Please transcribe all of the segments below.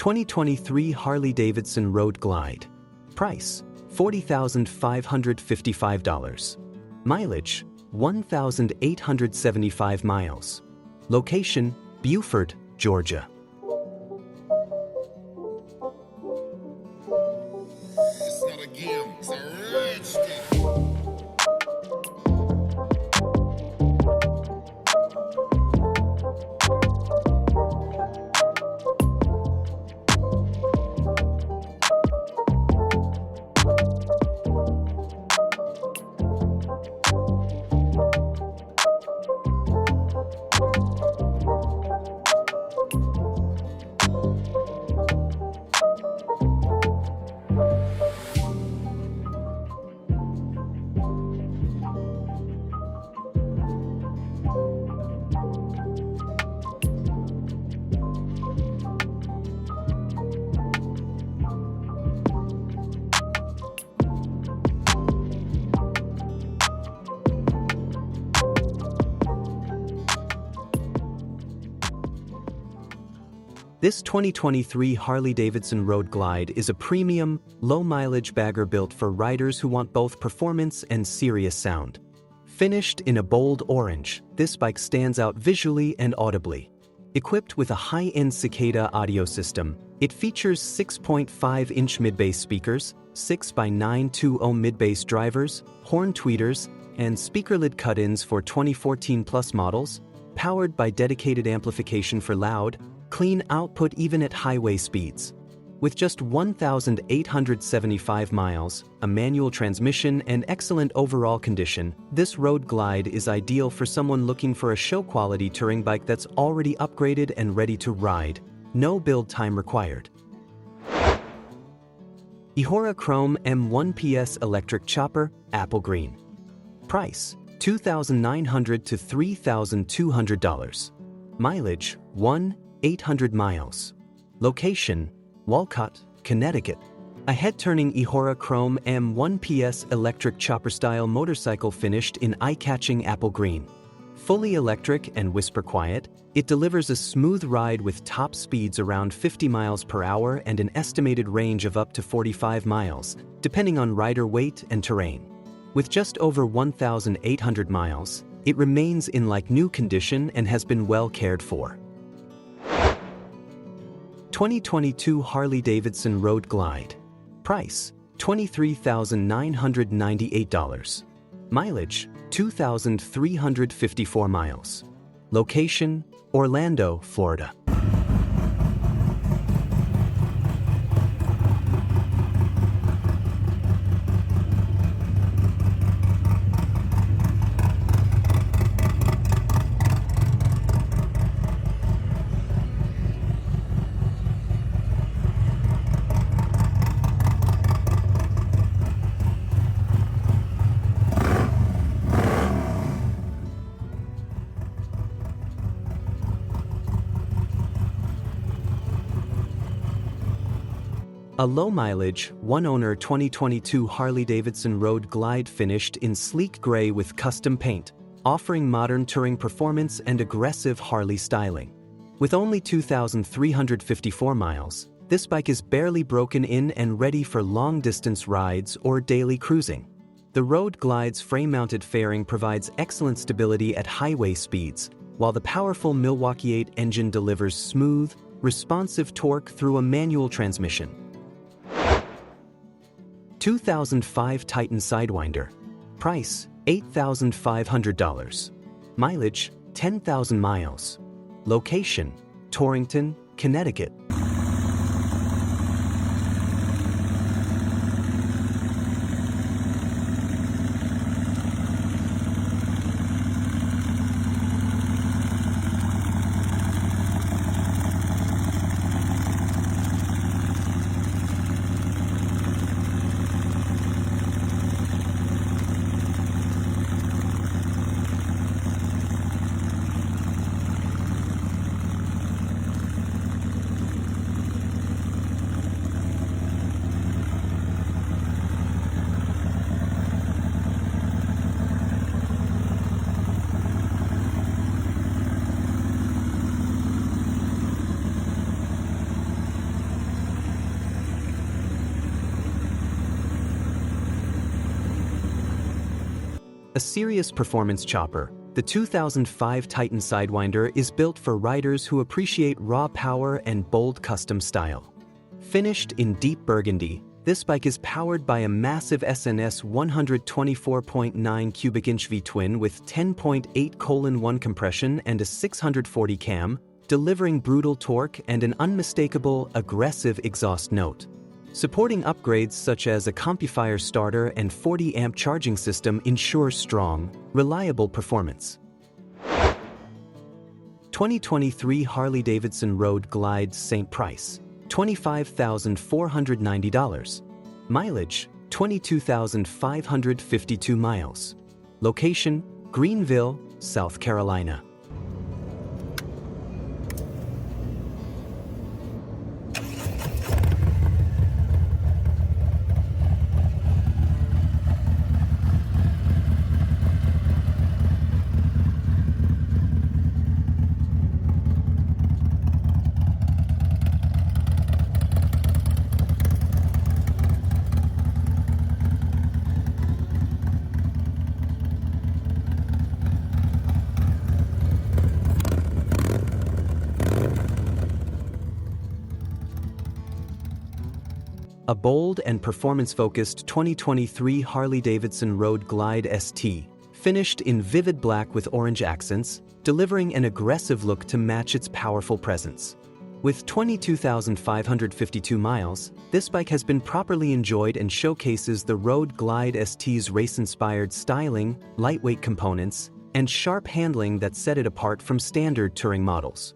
2023 Harley-Davidson Road Glide. Price, $40,555. Mileage, 1,875 miles. Location, Beaufort, Georgia. It's not a game, it's a rich thing. This 2023 Harley-Davidson Road Glide is a premium, low-mileage bagger built for riders who want both performance and serious sound. Finished in a bold orange, this bike stands out visually and audibly. Equipped with a high-end Cicada audio system, it features 6.5-inch mid-bass speakers, 6x920 mid-bass drivers, horn tweeters, and speaker lid cut-ins for 2014 Plus models, powered by dedicated amplification for loud, clean output even at highway speeds. With just 1,875 miles, a manual transmission, and excellent overall condition, this Road Glide is ideal for someone looking for a show-quality touring bike that's already upgraded and ready to ride. No build time required. Ihora Chrome M1 PS Electric Chopper, Apple Green. Price, $2,900 to $3,200. Mileage, 1,800 miles. Location, Walcott, Connecticut. A head-turning Ihora Chrome M1 PS electric chopper-style motorcycle finished in eye-catching apple green. Fully electric and whisper quiet, it delivers a smooth ride with top speeds around 50 miles per hour and an estimated range of up to 45 miles, depending on rider weight and terrain. With just over 1,800 miles, it remains in like-new condition and has been well cared for. 2022 Harley-Davidson Road Glide. Price, $23,998. Mileage, 2,354 miles. Location, Orlando, Florida. A low-mileage, one-owner 2022 Harley-Davidson Road Glide finished in sleek gray with custom paint, offering modern touring performance and aggressive Harley styling. With only 2,354 miles, this bike is barely broken in and ready for long-distance rides or daily cruising. The Road Glide's frame-mounted fairing provides excellent stability at highway speeds, while the powerful Milwaukee 8 engine delivers smooth, responsive torque through a manual transmission. 2005 Titan Sidewinder. Price, $8,500. Mileage, 10,000 miles. Location, Torrington, Connecticut. A serious performance chopper, the 2005 Titan Sidewinder is built for riders who appreciate raw power and bold custom style. Finished in deep burgundy, this bike is powered by a massive SNS 124.9 cubic inch V-twin with 10.8:1 compression and a 640 cam, delivering brutal torque and an unmistakable, aggressive exhaust note. Supporting upgrades such as a Compifier starter and 40-amp charging system ensure strong, reliable performance. 2023 Harley-Davidson Road Glide St. Price, $25,490. Mileage, 22,552 miles. Location, Greenville, South Carolina. A bold and performance-focused 2023 Harley-Davidson Road Glide ST, finished in vivid black with orange accents, delivering an aggressive look to match its powerful presence. With 22,552 miles, this bike has been properly enjoyed and showcases the Road Glide ST's race-inspired styling, lightweight components, and sharp handling that set it apart from standard touring models.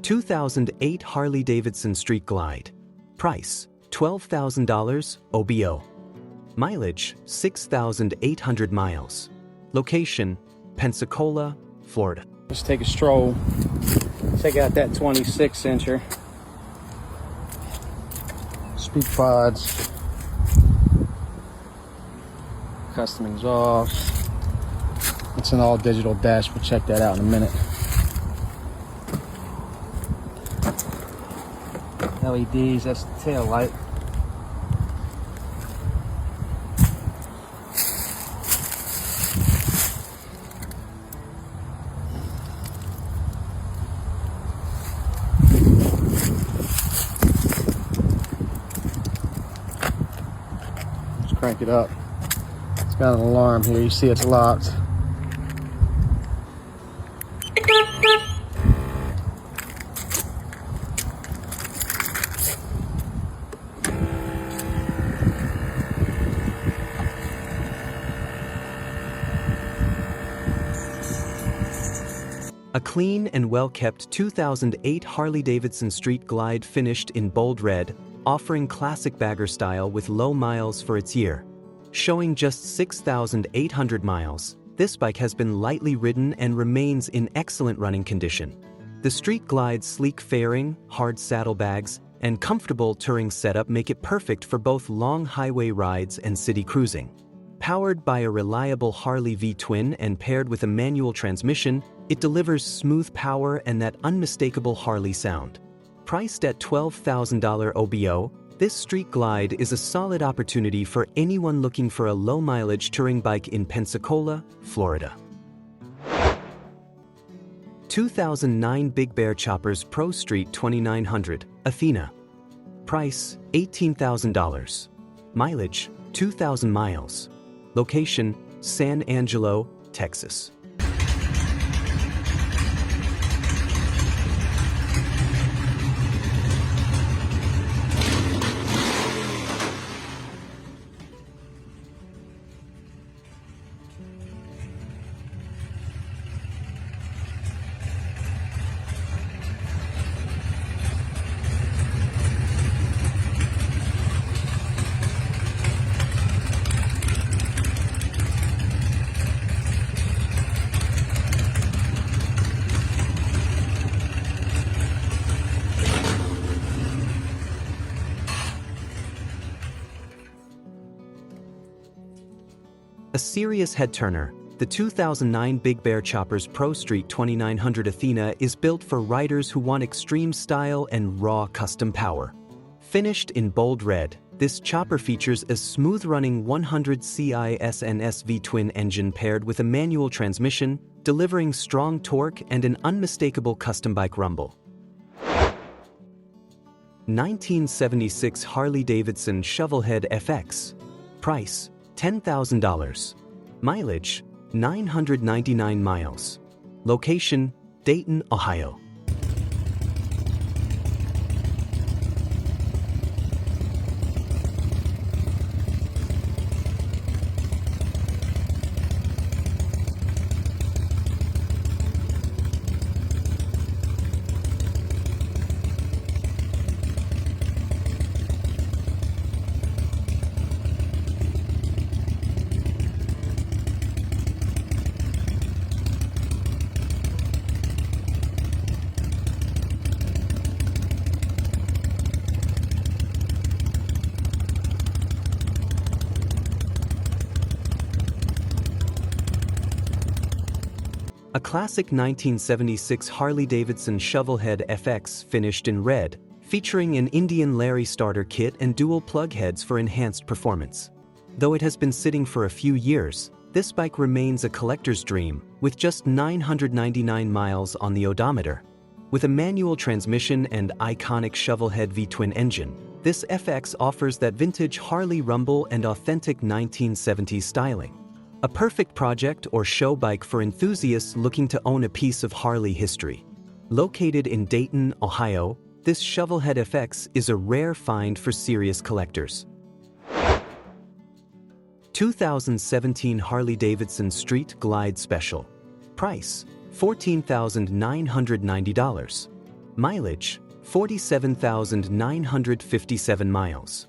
2008 Harley-Davidson Street Glide. Price, $12,000 OBO. Mileage, 6,800 miles. Location, Pensacola, Florida. Let's take a stroll. Check out that 26-incher. Speed pods. Custom exhaust. It's an all-digital dash. We'll check that out in a minute. LEDs, that's the tail light. Let's crank it up. It's got an alarm here. You see it's locked. A clean and well-kept 2008 Harley-Davidson Street Glide finished in bold red, offering classic bagger style with low miles for its year. Showing just 6,800 miles, this bike has been lightly ridden and remains in excellent running condition. The Street Glide's sleek fairing, hard saddlebags, and comfortable touring setup make it perfect for both long highway rides and city cruising. Powered by a reliable Harley V-twin and paired with a manual transmission, it delivers smooth power and that unmistakable Harley sound. Priced at $12,000 OBO, this Street Glide is a solid opportunity for anyone looking for a low-mileage touring bike in Pensacola, Florida. 2009 Big Bear Choppers Pro Street 2900, Athena. Price, $18,000. Mileage, 2,000 miles. Location, San Angelo, Texas. A serious head-turner, the 2009 Big Bear Choppers Pro Street 2900 Athena is built for riders who want extreme style and raw custom power. Finished in bold red, This chopper features a smooth-running 100 CISNS V-twin engine paired with a manual transmission, delivering strong torque and an unmistakable custom bike rumble. 1976 Harley-Davidson Shovelhead FX. Price: $10,000. Mileage: 999 miles. Location: Dayton, Ohio. A classic 1976 Harley-Davidson Shovelhead FX finished in red, featuring an Indian Larry starter kit and dual plug heads for enhanced performance. Though it has been sitting for a few years, this bike remains a collector's dream, with just 999 miles on the odometer. With a manual transmission and iconic Shovelhead V-twin engine, this FX offers that vintage Harley rumble and authentic 1970s styling. A perfect project or show bike for enthusiasts looking to own a piece of Harley history. Located in Dayton, Ohio, this Shovelhead FX is a rare find for serious collectors. 2017 Harley-Davidson Street Glide Special. Price: $14,990. Mileage: 47,957 miles.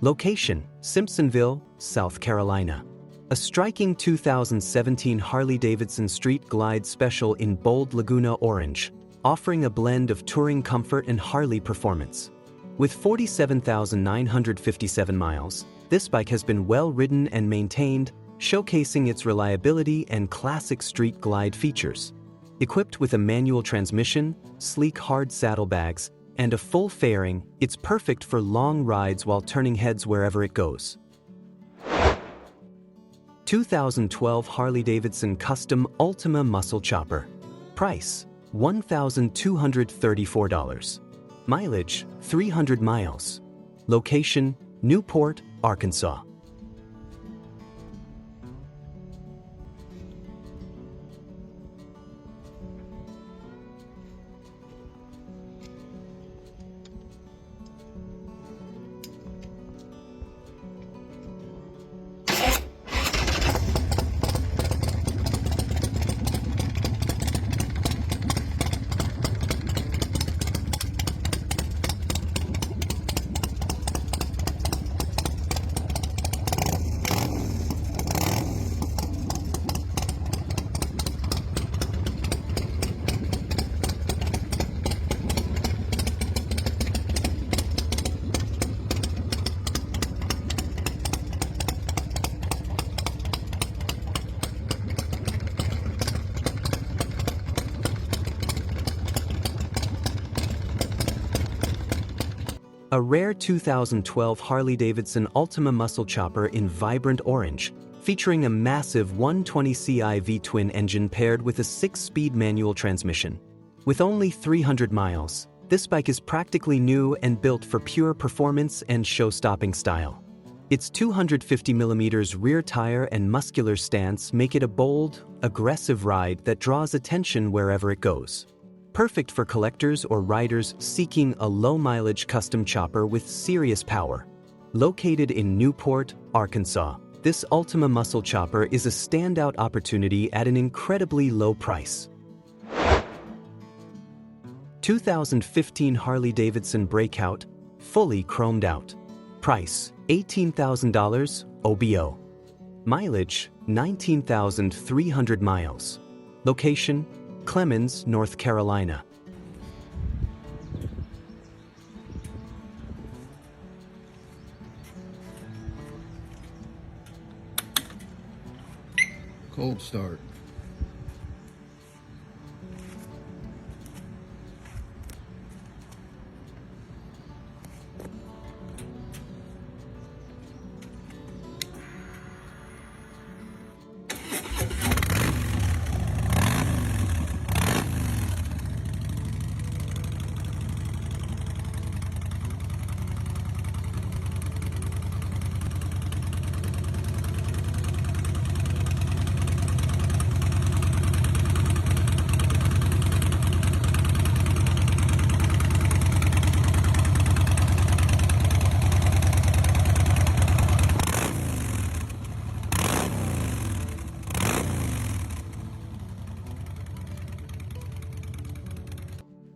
Location: Simpsonville, South Carolina. A striking 2017 Harley-Davidson Street Glide Special in bold Laguna Orange, offering a blend of touring comfort and Harley performance. With 47,957 miles, this bike has been well ridden and maintained, showcasing its reliability and classic street glide features. Equipped with a manual transmission, sleek hard saddlebags, and a full fairing, it's perfect for long rides while turning heads wherever it goes. 2012 Harley-Davidson Custom Ultima Muscle Chopper. Price: $1,234. Mileage: 300 miles. Location: Newport, Arkansas. A rare 2012 Harley-Davidson Ultima Muscle Chopper in vibrant orange, featuring a massive 120 V-twin engine paired with a 6-speed manual transmission. With only 300 miles, this bike is practically new and built for pure performance and show-stopping style. Its 250mm rear tire and muscular stance make it a bold, aggressive ride that draws attention wherever it goes. Perfect for collectors or riders seeking a low-mileage custom chopper with serious power. Located in Newport, Arkansas, this Ultima muscle chopper is a standout opportunity at an incredibly low price. 2015 Harley-Davidson Breakout, fully chromed out. Price, $18,000, OBO. Mileage, 19,300 miles. Location, Clemens, North Carolina. Cold start.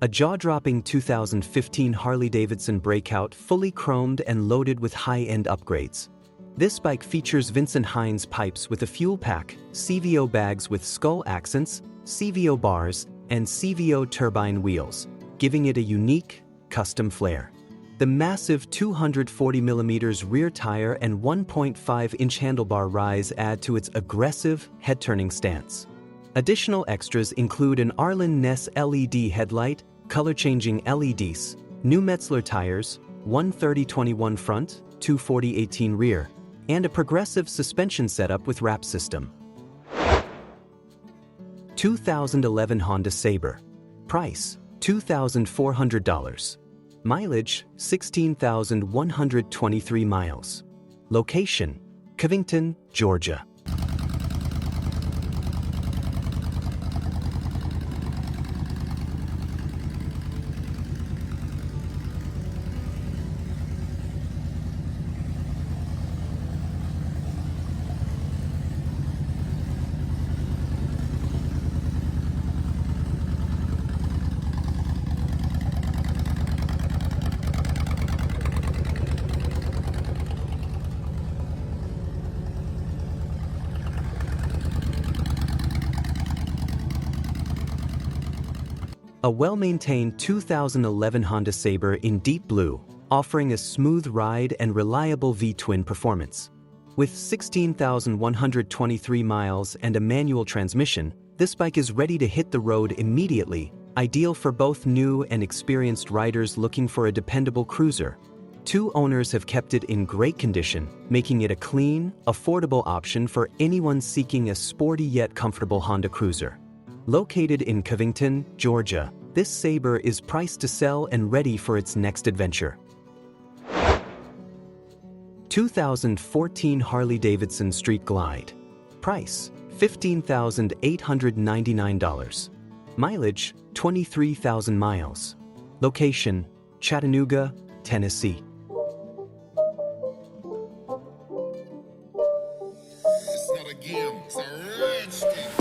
A jaw-dropping 2015 Harley-Davidson Breakout fully chromed and loaded with high-end upgrades. This bike features Vincent Hines pipes with a fuel pack, CVO bags with skull accents, CVO bars, and CVO turbine wheels, giving it a unique, custom flair. The massive 240mm rear tire and 1.5-inch handlebar rise add to its aggressive, head-turning stance. Additional extras include an Arlen Ness LED headlight, color-changing LEDs, new Metzler tires, 130/21 front, 240/18 rear, and a progressive suspension setup with wrap system. 2011 Honda Sabre. Price, $2,400. Mileage, 16,123 miles. Location, Covington, Georgia. A well-maintained 2011 Honda Sabre in deep blue, offering a smooth ride and reliable V-twin performance. With 16,123 miles and a manual transmission, this bike is ready to hit the road immediately, ideal for both new and experienced riders looking for a dependable cruiser. Two owners have kept it in great condition, making it a clean, affordable option for anyone seeking a sporty yet comfortable Honda cruiser. Located in Covington, Georgia, this Sabre is priced to sell and ready for its next adventure. 2014 Harley-Davidson Street Glide. Price, $15,899. Mileage, 23,000 miles. Location, Chattanooga, Tennessee. It's not a game, it's a rich thing.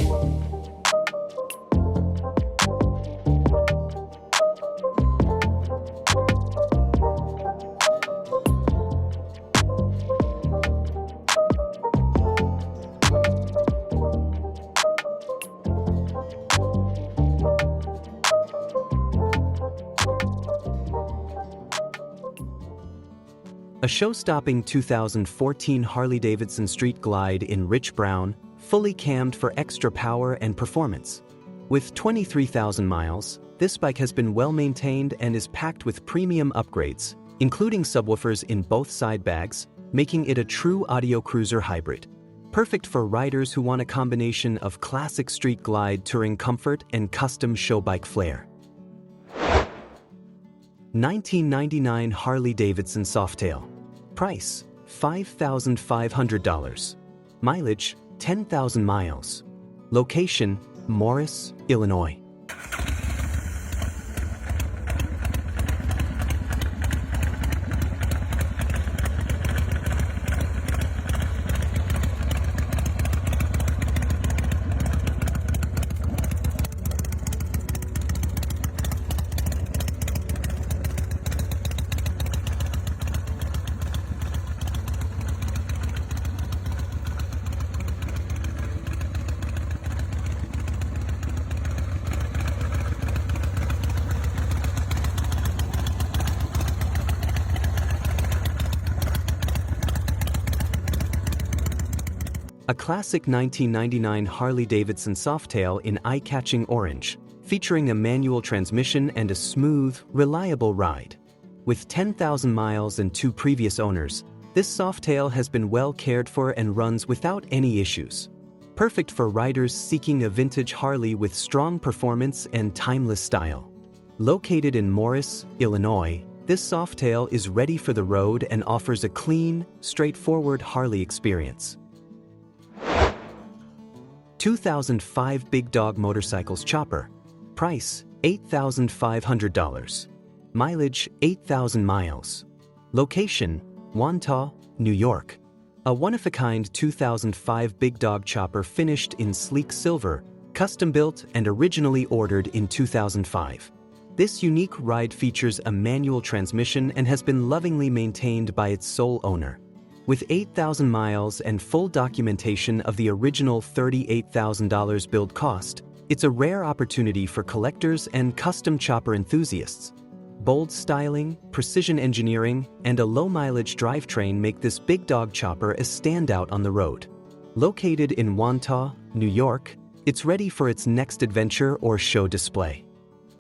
A show-stopping 2014 Harley-Davidson Street Glide in rich brown, fully cammed for extra power and performance. With 23,000 miles, this bike has been well-maintained and is packed with premium upgrades, including subwoofers in both side bags, making it a true audio cruiser hybrid. Perfect for riders who want a combination of classic street glide touring comfort and custom show bike flair. 1999 Harley-Davidson Softail. Price, $5,500. Mileage, 10,000 miles. Location, Morris, Illinois. A classic 1999 Harley-Davidson Softail in eye-catching orange, featuring a manual transmission and a smooth, reliable ride. With 10,000 miles and 2 previous owners, this Softail has been well cared for and runs without any issues. Perfect for riders seeking a vintage Harley with strong performance and timeless style. Located in Morris, Illinois, this Softail is ready for the road and offers a clean, straightforward Harley experience. 2005 Big Dog Motorcycles Chopper. Price, $8,500. Mileage, 8,000 miles. Location, Wantagh, New York. A one-of-a-kind 2005 Big Dog chopper finished in sleek silver, custom-built and originally ordered in 2005. This unique ride features a manual transmission and has been lovingly maintained by its sole owner. With 8,000 miles and full documentation of the original $38,000 build cost, it's a rare opportunity for collectors and custom chopper enthusiasts. Bold styling, precision engineering, and a low-mileage drivetrain make this Big Dog chopper a standout on the road. Located in Wantagh, New York, it's ready for its next adventure or show display.